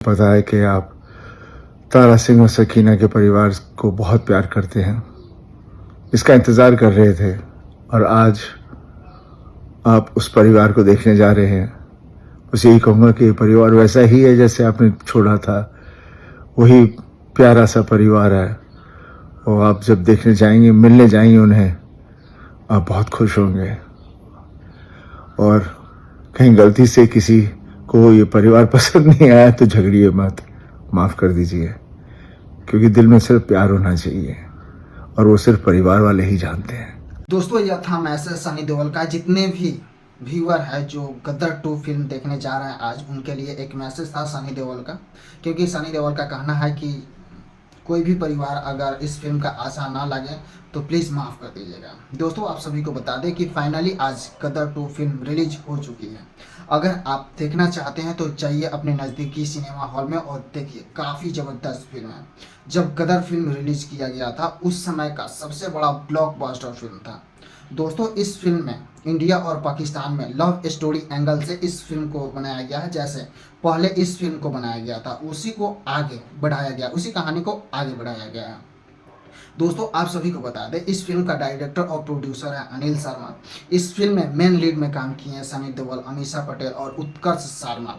पता है कि आप तारा सिंह और सकीना के परिवार को बहुत प्यार करते हैं। इसका इंतज़ार कर रहे थे और आज आप उस परिवार को देखने जा रहे हैं। बस यही कहूँगा कि परिवार वैसा ही है जैसे आपने छोड़ा था, वही प्यारा सा परिवार है। और आप जब देखने जाएंगे, मिलने जाएंगे उन्हें, आप बहुत खुश होंगे। और कहीं गलती से किसी को ये परिवार पसंद नहीं आया तो झगड़िए मत, माफ़ कर दीजिए, क्योंकि दिल में सिर्फ प्यार होना चाहिए और वो सिर्फ परिवार वाले ही जानते हैं। दोस्तों, यह था मैसेज सनी देओल का। जितने भी व्यूअर है जो गदर 2 फिल्म देखने जा रहे हैं आज, उनके लिए एक मैसेज था सनी देओल का। क्योंकि सनी देओल का कहना है कि कोई भी परिवार अगर इस फिल्म का आशा ना लगे तो प्लीज़ माफ़ कर दीजिएगा। दोस्तों, आप सभी को बता दें कि फाइनली आज गदर 2 फिल्म रिलीज हो चुकी है। अगर आप देखना चाहते हैं तो जाइए अपने नज़दीकी सिनेमा हॉल में और देखिए, काफ़ी ज़बरदस्त फिल्म है। जब गदर फिल्म रिलीज किया गया था उस समय का सबसे बड़ा ब्लॉकबस्टर फिल्म था। दोस्तों, इस फिल्म में इंडिया और पाकिस्तान में लव स्टोरी एंगल से इस फिल्म को बनाया गया है। जैसे पहले इस फिल्म को बनाया गया था, उसी को आगे बढ़ाया गया, उसी कहानी को आगे बढ़ाया गया है। दोस्तों, आप सभी को बता दें, इस फिल्म का डायरेक्टर और प्रोड्यूसर है अनिल शर्मा। इस फिल्म में मेन लीड में काम किए हैं सनी देओल, अमीषा पटेल और उत्कर्ष शर्मा।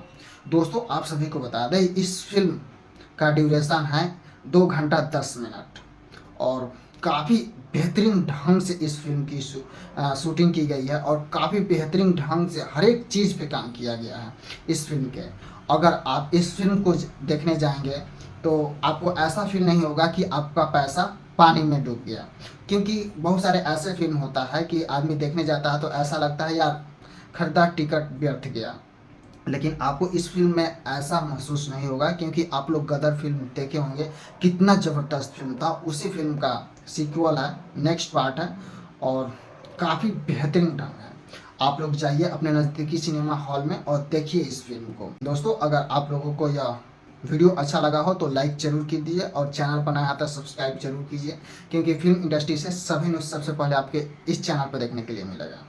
दोस्तों, आप सभी को बता दें, इस फिल्म का ड्यूरेशन है 2 घंटा 10 मिनट और काफ़ी बेहतरीन ढंग से इस फिल्म की शूटिंग की गई है और काफ़ी बेहतरीन ढंग से हर एक चीज़ पे काम किया गया है इस फिल्म के। अगर आप इस फिल्म को देखने जाएंगे तो आपको ऐसा फील नहीं होगा कि आपका पैसा पानी में डूब गया। क्योंकि बहुत सारे ऐसे फिल्म होता है कि आदमी देखने जाता है तो ऐसा लगता है यार खरीदा टिकट व्यर्थ गया, लेकिन आपको इस फिल्म में ऐसा महसूस नहीं होगा। क्योंकि आप लोग गदर फिल्म देखे होंगे, कितना ज़बरदस्त फिल्म था। उसी फिल्म का सीक्वल है, नेक्स्ट पार्ट है और काफ़ी बेहतरीन ढंग है। आप लोग जाइए अपने नज़दीकी सिनेमा हॉल में और देखिए इस फिल्म को। दोस्तों, अगर आप लोगों को यह वीडियो अच्छा लगा हो तो लाइक जरूर कीजिए और चैनल पर नया आता सब्सक्राइब जरूर कीजिए, क्योंकि फिल्म इंडस्ट्री से सभी न्यूज़ सबसे पहले आपके इस चैनल पर देखने के लिए मिलेगा।